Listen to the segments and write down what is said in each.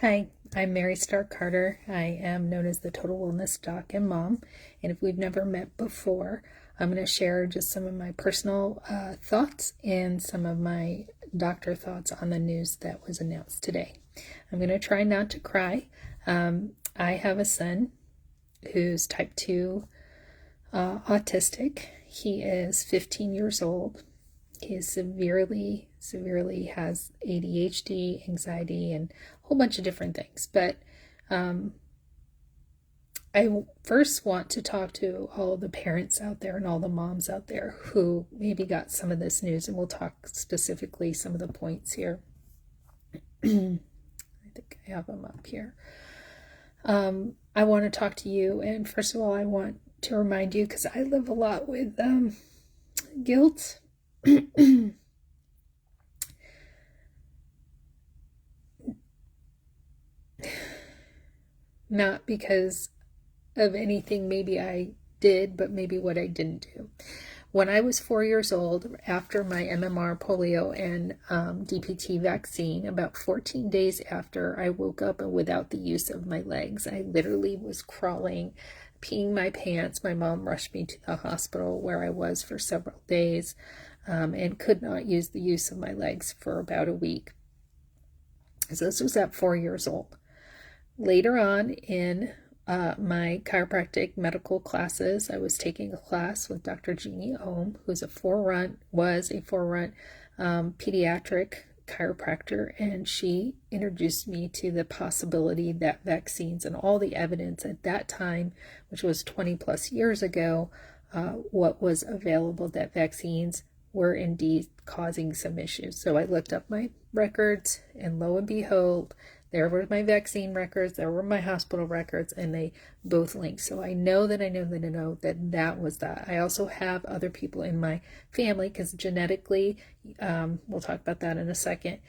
Hi, I'm Mary Stark Carter. I am known as the Total Wellness Doc and Mom. And if we've never met before, I'm going to share just some of my personal thoughts and some of my doctor thoughts on the news that was announced today. I'm going to try not to cry. I have a son who's type 2 autistic. He is 15 years old. He is severely has ADHD, anxiety, and a whole bunch of different things. But I first want to talk to all the parents out there and all the moms out there who maybe got some of this news, and we'll talk specifically some of the points here. I think I have them up here. I want to talk to you, and first of all, I want to remind you, because I live a lot with guilt. Not because of anything maybe I did, but maybe what I didn't do. When I was 4 years old, after my MMR, polio, and DPT vaccine, about 14 days after, I woke up without the use of my legs. I literally was crawling, peeing my pants. My mom rushed me to the hospital where I was for several days and could not use the use of my legs for about a week. So this was at 4 years old. Later on in my chiropractic medical classes, I was taking a class with Dr. Jeannie Ohm, who's was a four-run pediatric chiropractor, and she introduced me to the possibility that vaccines and all the evidence at that time, which was 20 plus years ago, what was available, that vaccines were indeed causing some issues. So I looked up my records, and lo and behold, there were my vaccine records, there were my hospital records, and they both linked. So I know that was that. I also have other people in my family, because genetically, we'll talk about that in a second,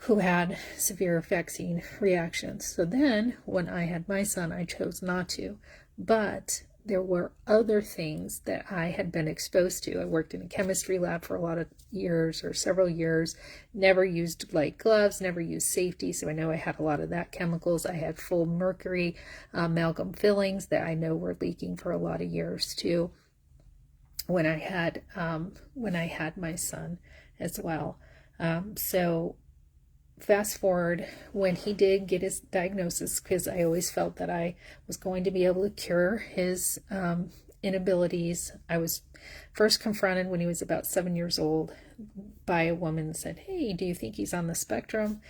who had severe vaccine reactions. So then, when I had my son, I chose not to. But there were other things that I had been exposed to. I worked in a chemistry lab for a lot of years, or several years, never used light gloves, never used safety, so I know I had a lot of that chemicals. I had full mercury amalgam fillings that I know were leaking for a lot of years too, when I had my son as well. So fast forward, when he did get his diagnosis, because I always felt that I was going to be able to cure his inabilities. I was first confronted when he was about 7 years old by a woman that said, "Hey, do you think he's on the spectrum?"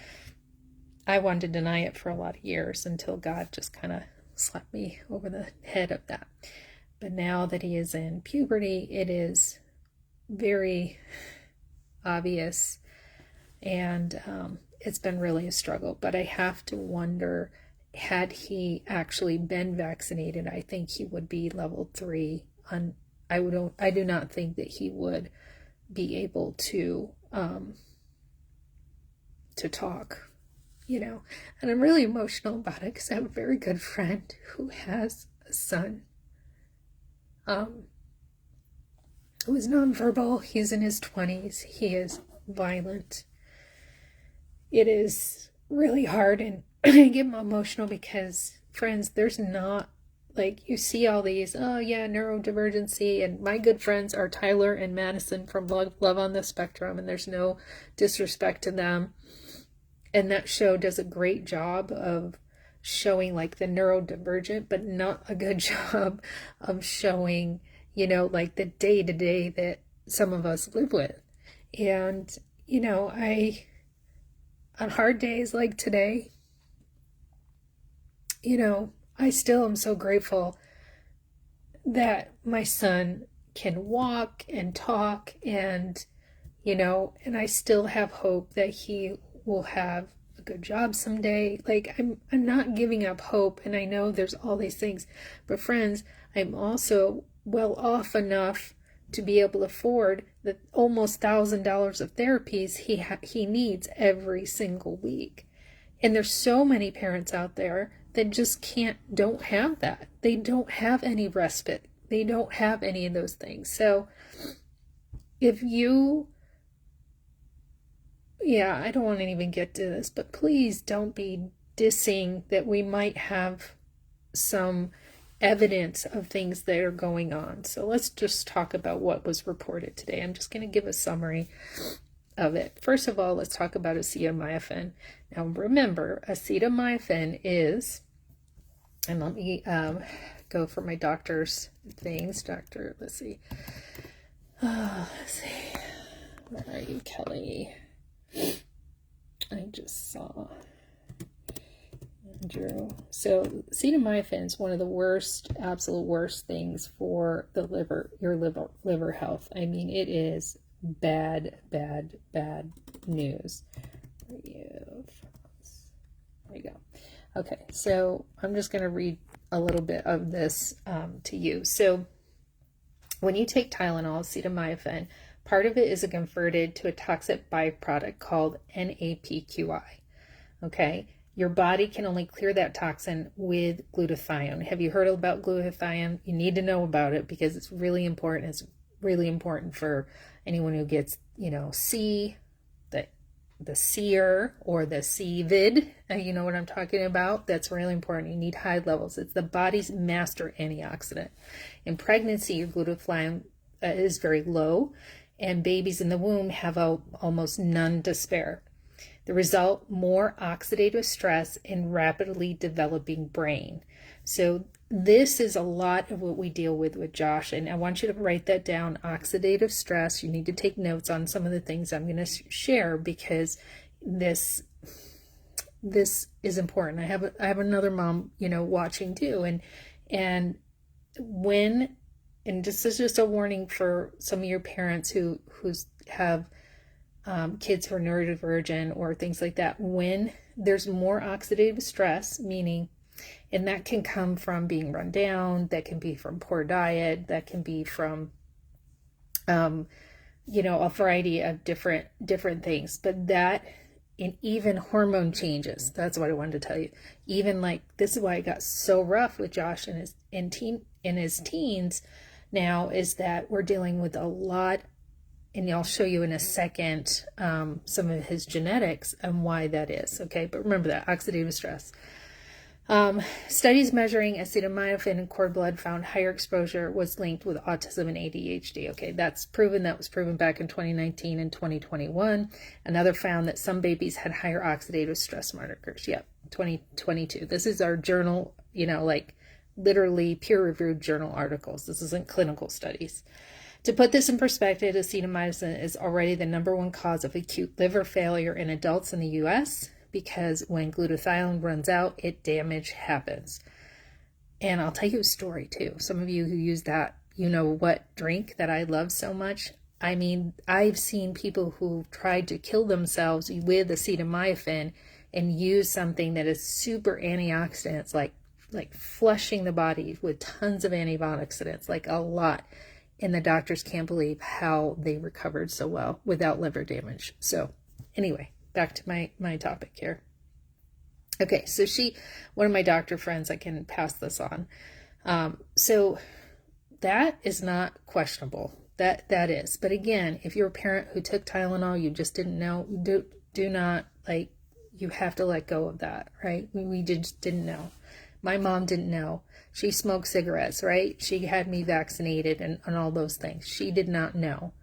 I wanted to deny it for a lot of years until God just kind of slapped me over the head of that. But now that he is in puberty, it is very obvious, and it's been really a struggle. But I have to wonder, had he actually been vaccinated, I think he would be level 3. I do not think that he would be able to talk, And I'm really emotional about it, because I have a very good friend who has a son who is nonverbal. He's in his 20s. He is violent. It is really hard, and I get emotional because, friends, there's not, like, you see all these, oh yeah, neurodivergency, and my good friends are Tyler and Madison from Love on the Spectrum, and there's no disrespect to them, and that show does a great job of showing like the neurodivergent, but not a good job of showing, like the day-to-day that some of us live with. And on hard days like today, I still am so grateful that my son can walk and talk, and I still have hope that he will have a good job someday. Like, I'm not giving up hope, and I know there's all these things, but friends, I'm also well off enough to be able to afford the almost $1,000 of therapies he needs every single week. And there's so many parents out there that just don't have that. They don't have any respite. They don't have any of those things. So if you I don't want to even get to this, but please don't be dissing that we might have some evidence of things that are going on. So let's just talk about what was reported today. I'm just going to give a summary of it. First of all, let's talk about acetaminophen. Now remember, acetaminophen is, and let me go for my doctor's things. Let's see. Let's see. Where are you, Kelly? I just saw Andrew. So acetaminophen is one of the worst, absolute worst things for the liver, your liver health. I mean, it is bad, bad, bad news. There you go. Okay, so I'm just going to read a little bit of this to you. So when you take Tylenol, acetaminophen, part of it is converted to a toxic byproduct called NAPQI. Okay, your body can only clear that toxin with glutathione. Have you heard about glutathione? You need to know about it because it's really important. It's really important for anyone who gets, the seer or the CVID, you know what I'm talking about? That's really important. You need high levels. It's the body's master antioxidant. In pregnancy, your glutathione is very low, and babies in the womb have almost none to spare. The result, more oxidative stress in rapidly developing brain. So this is a lot of what we deal with Josh, and I want you to write that down. Oxidative stress. You need to take notes on some of the things I'm going to share because this is important. I have another mom, watching too, and this is just a warning for some of your parents who have kids who are neurodivergent or things like that. When there's more oxidative stress, meaning, and that can come from being run down, that can be from poor diet, that can be from, a variety of different things. But that, and even hormone changes, that's what I wanted to tell you. Even this is why it got so rough with Josh in his teens now, is that we're dealing with a lot, and I'll show you in a second some of his genetics and why that is, okay? But remember that, oxidative stress. Studies measuring acetaminophen in cord blood found higher exposure was linked with autism and ADHD. Okay, that's proven. That was proven back in 2019 and 2021. Another found that some babies had higher oxidative stress markers. Yep, 2022. This is our journal, literally peer-reviewed journal articles. This isn't clinical studies. To put this in perspective, acetaminophen is already the #1 cause of acute liver failure in adults in the U.S. because when glutathione runs out, damage happens. And I'll tell you a story too. Some of you who use that, what drink that I love so much. I mean, I've seen people who tried to kill themselves with acetaminophen and use something that is super antioxidants, like flushing the body with tons of antioxidants, like a lot. And the doctors can't believe how they recovered so well without liver damage. So anyway, back to my topic here. Okay, so one of my doctor friends, I can pass this on. So that is not questionable. That is. But again, if you're a parent who took Tylenol, you just didn't know, do not, you have to let go of that, right? We just didn't know. My mom didn't know. She smoked cigarettes, right? She had me vaccinated and all those things. She did not know.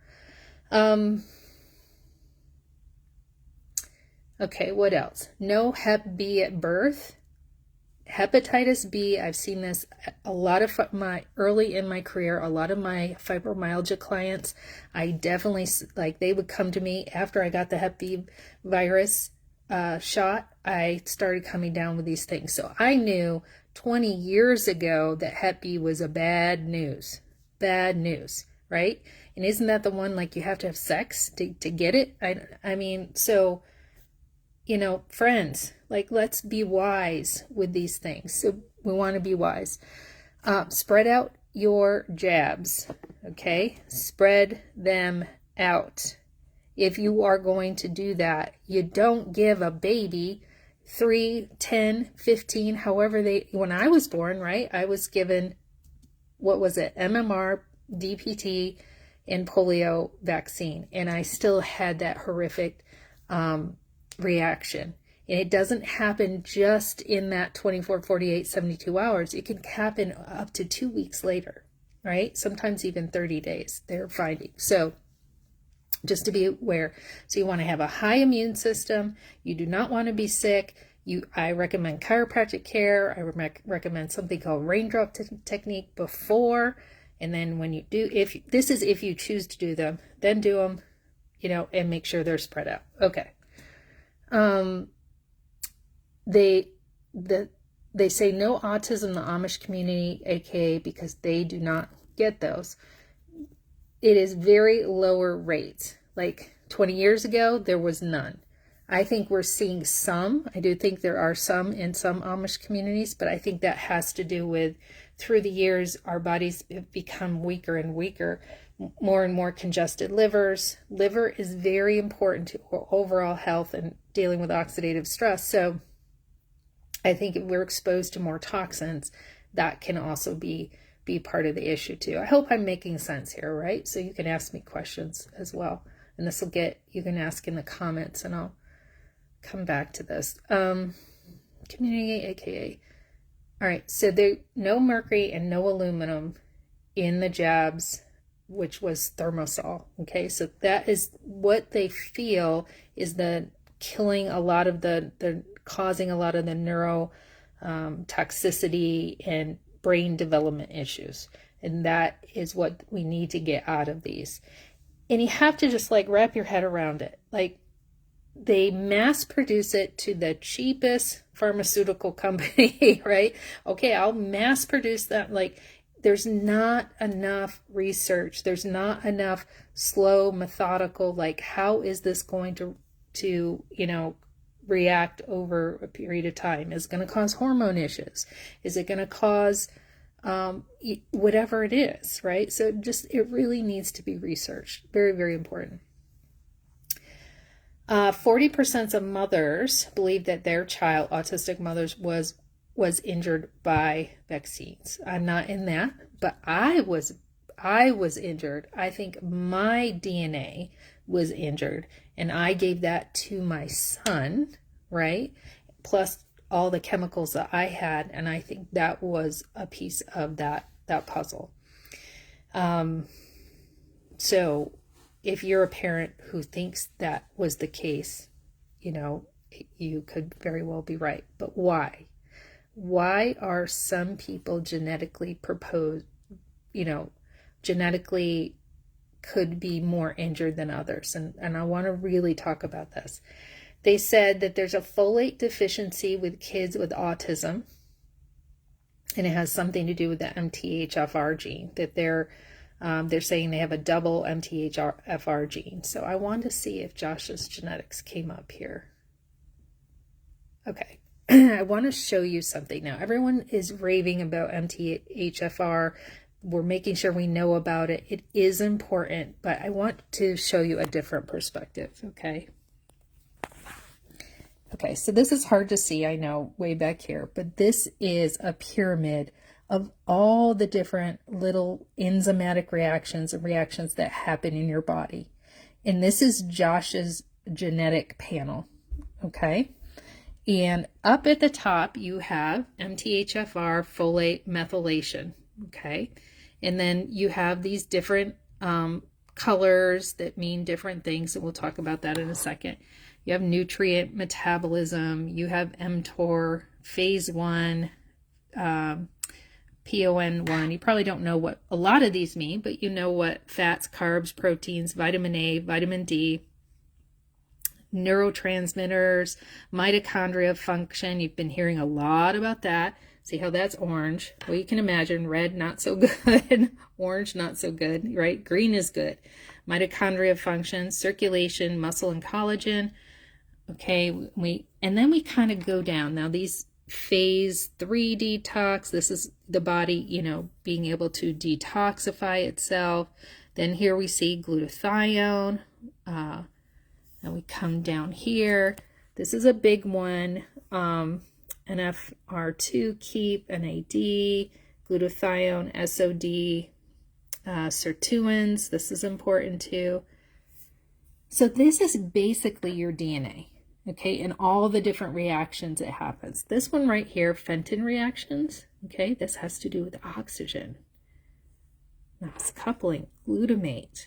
Okay, what else? No Hep B at birth. Hepatitis B, I've seen this a lot of early in my career, a lot of my fibromyalgia clients, I definitely, they would come to me after I got the Hep B virus shot. I started coming down with these things. So I knew 20 years ago that Hep B was a bad news, right? And isn't that the one, you have to have sex to get it? I mean, so, friends, let's be wise with these things. So we want to be wise. Spread out your jabs, okay? Spread them out. If you are going to do that, you don't give a baby 3, 10, 15, however when I was born, right? I was given, what was it? MMR, DPT, and polio vaccine. And I still had that horrific reaction. And it doesn't happen just in that 24, 48, 72 hours. It can happen up to 2 weeks later, right? Sometimes even 30 days, they're finding. So just to be aware. So you want to have a high immune system. You do not want to be sick. I recommend chiropractic care. I recommend something called raindrop technique before. And then when you do, if you choose to do them, then do them, and make sure they're spread out. Okay. They say no autism in the Amish community, aka because they do not get those. It is very lower rates. Like 20 years ago, there was none. I think we're seeing some. I do think there are some in some Amish communities, but I think that has to do with, through the years, our bodies have become weaker and weaker, more and more congested livers. Liver is very important to overall health and dealing with oxidative stress. So I think if we're exposed to more toxins, that can also be part of the issue too. I hope I'm making sense here, right? So you can ask me questions as well. And you can ask in the comments and I'll come back to this. Community, aka. All right, so no mercury and no aluminum in the jabs, which was Thermosol. Okay, so that is what they feel is the killing a lot of causing a lot of the neuro toxicity and brain development issues. And that is what we need to get out of these. And you have to just wrap your head around it. They mass produce it to the cheapest pharmaceutical company, right? Okay, I'll mass produce that. There's not enough research. There's not enough slow, methodical, how is this going to react over a period of time? Is it going to cause hormone issues? Is it going to cause whatever it is, right? So it really needs to be researched. Very, very important. 40% of mothers believe that their child, autistic mothers, was injured by vaccines. I'm not in that, but I was injured. I think my DNA was injured, and I gave that to my son, right? Plus all the chemicals that I had, and I think that was a piece of that puzzle. So if you're a parent who thinks that was the case, you could very well be right. But why? Why are some people genetically genetically could be more injured than others? And I want to really talk about this. They said that there's a folate deficiency with kids with autism, and it has something to do with the MTHFR gene, that they're saying they have a double MTHFR gene. So I want to see if Josh's genetics came up here. Okay. I want to show you something now. Everyone is raving about MTHFR. We're making sure we know about it. It is important, but I want to show you a different perspective, okay? Okay, so this is hard to see, I know, way back here, but this is a pyramid of all the different little enzymatic reactions and reactions that happen in your body. And this is Josh's genetic panel, okay? And up at the top, you have MTHFR, folate, methylation, okay? And then you have these different colors that mean different things, and we'll talk about that in a second. You have nutrient metabolism, you have mTOR, phase 1, PON1. You probably don't know what a lot of these mean, but you know what fats, carbs, proteins, vitamin A, vitamin D, neurotransmitters, mitochondria function. You've been hearing a lot about that. See how that's orange? Well, you can imagine red, not so good. Orange, not so good, right? Green is good. Mitochondria function, circulation, muscle, and collagen. Okay, and then we kind of go down. Now these phase 3 detox, this is the body, being able to detoxify itself. Then here we see glutathione. And we come down here. This is a big one. NFR2, keep, NAD, glutathione, SOD, sirtuins. This is important too. So this is basically your DNA. okay, and all the different reactions it happens. This one right here, Fenton reactions, okay, this has to do with oxygen. That's coupling, glutamate,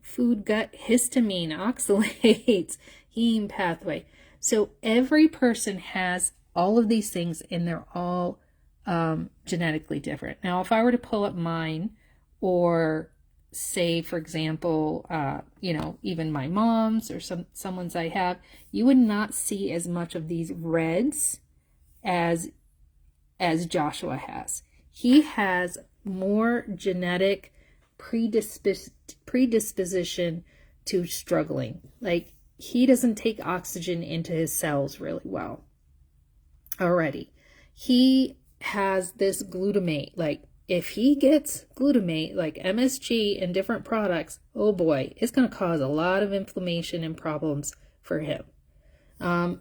food gut histamine, oxalates, heme pathway. So every person has all of these things, and they're all genetically different. Now, if I were to pull up mine, or say, for example, even my mom's or someone's I have, you would not see as much of these reds as Joshua has. He has more genetic predisposition to struggling. Like, he doesn't take oxygen into his cells really well already. He has this glutamate. Like, if he gets glutamate, like MSG and different products, oh boy, it's going to cause a lot of inflammation and problems for him.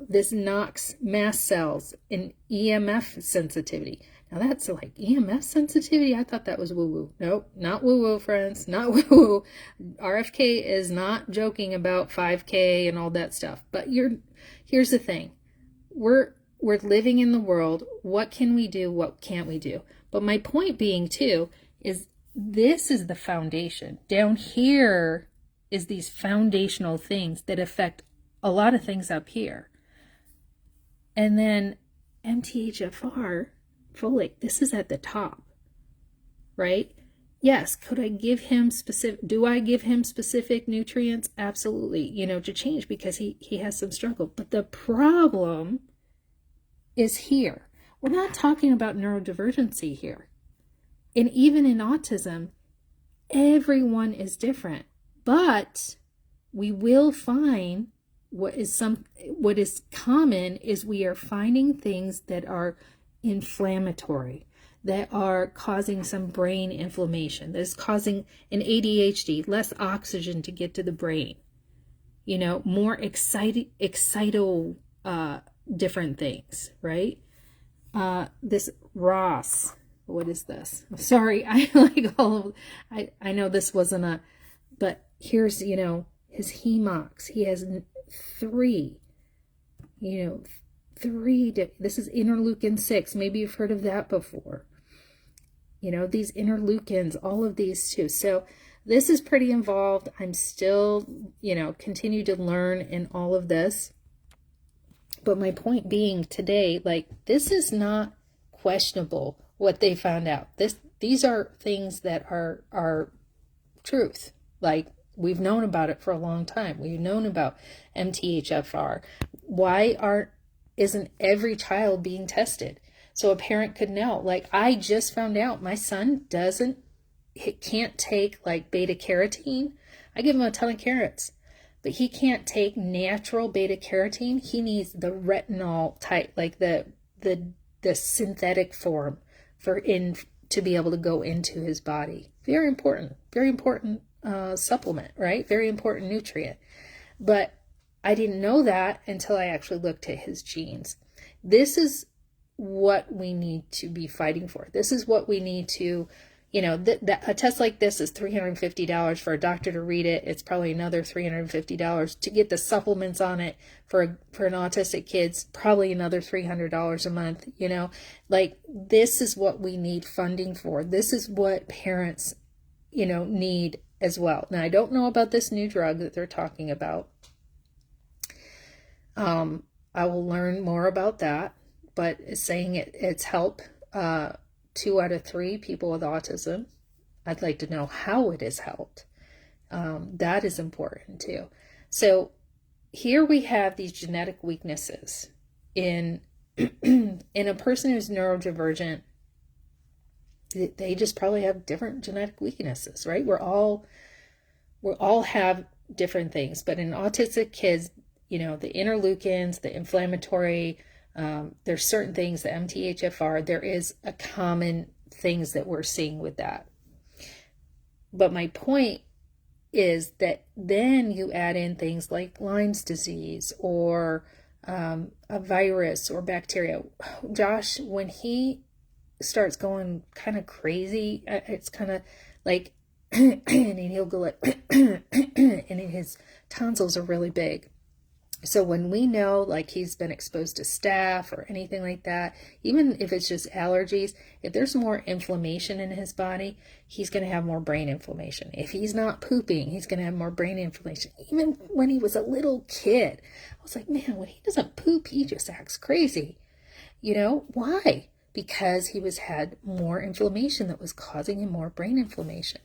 This knocks mast cells and EMF sensitivity. Now that's like EMF sensitivity. I thought that was woo-woo. Nope, not woo-woo, friends, not woo-woo. RFK is not joking about 5K and all that stuff. But here's the thing. We're living in the world. What can we do? What can't we do? But my point being too is this is the foundation. Down here is these foundational things that affect a lot of things up here. And then MTHFR, folate, this is at the top, right? Yes, could I give him do I give him specific nutrients? Absolutely, to change, because he has some struggle. But the problem is here. We're not talking about neurodivergency here. And even in autism, everyone is different. But we will find what is common is we are finding things that are inflammatory, that are causing some brain inflammation, that is causing an ADHD, less oxygen to get to the brain, more excitable different things, right? This Ross, what is this? Sorry, I like all of, I know this wasn't but here's, his hemox. He has three, this is interleukin 6. Maybe you've heard of that before. These interleukins, all of these too. So this is pretty involved. I'm still, continue to learn in all of this. But my point being today, like, this is not questionable what they found out. These are things that are truth. Like, we've known about it for a long time. We've known about MTHFR. Why isn't every child being tested? So a parent could know. Like, I just found out my son can't take like beta carotene. I give him a ton of carrots. But he can't take natural beta carotene. He needs the retinol type, like the synthetic form to be able to go into his body. Very important supplement, right? Very important nutrient. But I didn't know that until I actually looked at his genes. This is what we need to be fighting for. This is what we need to, a test like this is $350 for a doctor to read it. It's probably another $350 to get the supplements on it for an autistic kid's probably another $300 a month. Like, this is what we need funding for. This is what parents, need as well. Now, I don't know about this new drug that they're talking about. I will learn more about that, but it's saying it's helped 2 out of 3 people with autism. I'd like to know how it has helped. That is important too. So here we have these genetic weaknesses in a person who's neurodivergent. They just probably have different genetic weaknesses, right? We all have different things, but in autistic kids, the interleukins, the inflammatory, there's certain things, the MTHFR, there is a common things that we're seeing with that. But my point is that then you add in things like Lyme's disease or a virus or bacteria. Josh, when he starts going kind of crazy, it's kind of like, and he'll go like, and his tonsils are really big. So when we know, like, he's been exposed to staph or anything like that, even if it's just allergies, if there's more inflammation in his body, he's going to have more brain inflammation. If he's not pooping, he's going to have more brain inflammation. Even when he was a little kid, I was like, man, when he doesn't poop, he just acts crazy. You know, why? Because he had more inflammation that was causing him more brain inflammation.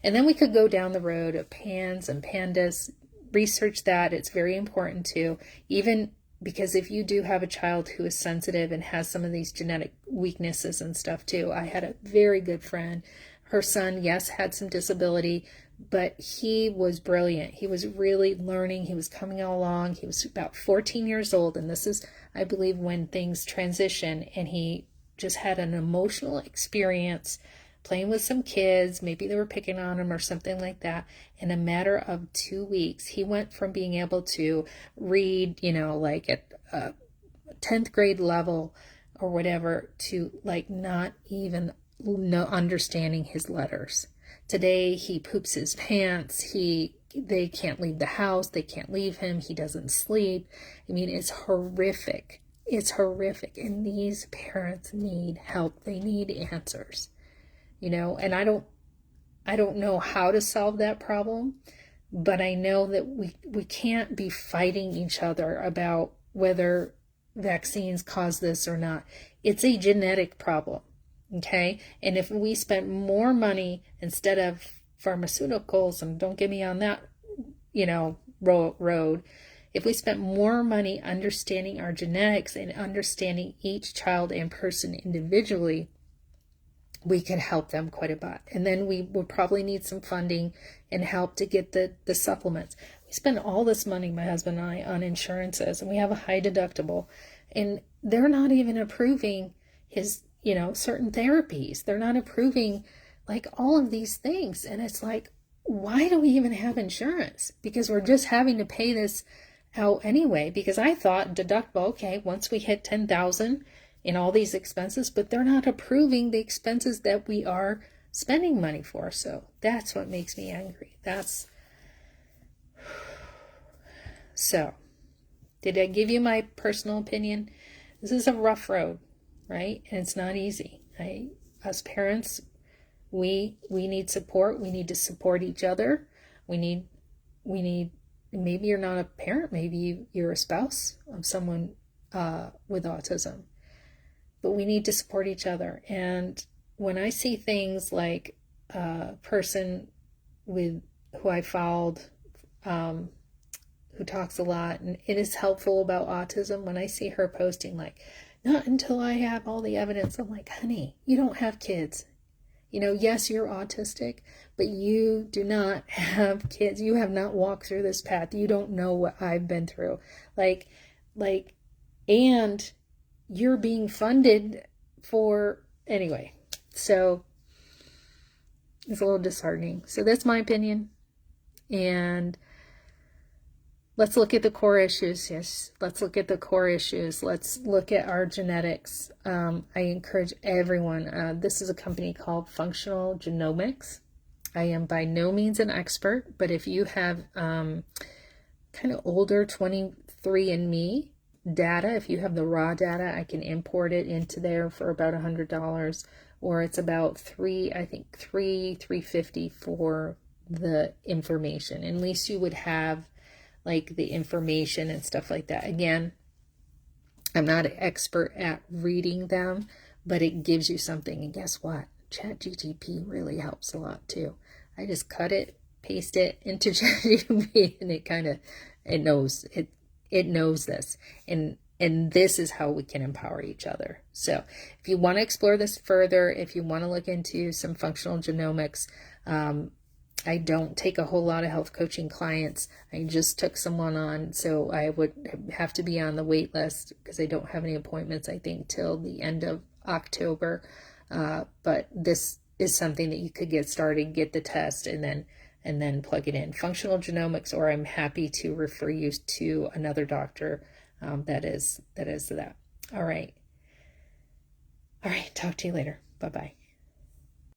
And then we could go down the road of PANS and PANDAS. Research that. It's very important too, even because if you do have a child who is sensitive and has some of these genetic weaknesses and stuff too. I had a very good friend. Her son, yes, had some disability, but he was brilliant. He was really learning. He was coming along. He was about 14 years old, and this is, I believe, when things transition, and he just had an emotional experience playing with some kids. Maybe they were picking on him or something like that. In a matter of 2 weeks, he went from being able to read, like at a 10th grade level or whatever, to like not even understanding his letters. Today, he poops his pants. They can't leave the house. They can't leave him. He doesn't sleep. I mean, it's horrific. It's horrific. And these parents need help. They need answers. And I don't know how to solve that problem, but I know that we can't be fighting each other about whether vaccines cause this or not. It's a genetic problem, okay? And if we spent more money instead of pharmaceuticals, and don't get me on that, road, if we spent more money understanding our genetics and understanding each child and person individually, we could help them quite a bit. And then we would probably need some funding and help to get the supplements. We spend all this money, my husband and I, on insurances, and we have a high deductible, and they're not even approving his, certain therapies. They're not approving like all of these things. And it's like, why do we even have insurance? Because we're just having to pay this out anyway. Because I thought deductible, okay, once we hit 10,000 in all these expenses, but they're not approving the expenses that we are spending money for. So that's what makes me angry. So did I give you my personal opinion? This is a rough road, right? And it's not easy. Us parents, we need support. We need to support each other. We need, maybe you're not a parent, maybe you're a spouse of someone with autism. But we need to support each other. And when I see things like a person who I followed, who talks a lot and it is helpful about autism, when I see her posting like, not until I have all the evidence, I'm like, honey, you don't have kids. Yes, you're autistic, but you do not have kids. You have not walked through this path. You don't know what I've been through. And you're being funded for, anyway. So it's a little disheartening. So that's my opinion. And let's look at the core issues. Yes, let's look at the core issues. Let's look at our genetics. I encourage everyone. This is a company called Functional Genomics. I am by no means an expert, but if you have kind of older 23andMe data, if you have the raw data, I can import it into there for about $100, or it's about $350 for the information. At least you would have like the information and stuff like that. Again, I'm not an expert at reading them, but it gives you something. And guess what? ChatGPT really helps a lot too. I just cut it, paste it into ChatGPT, and it knows this. And this is how we can empower each other. So if you want to explore this further, if you want to look into some functional genomics, I don't take a whole lot of health coaching clients. I just took someone on, so I would have to be on the wait list because I don't have any appointments, I think, till the end of October. But this is something that you could get started, get the test, and then plug it in. Functional genomics, or I'm happy to refer you to another doctor that is that. All right. Talk to you later. Bye-bye.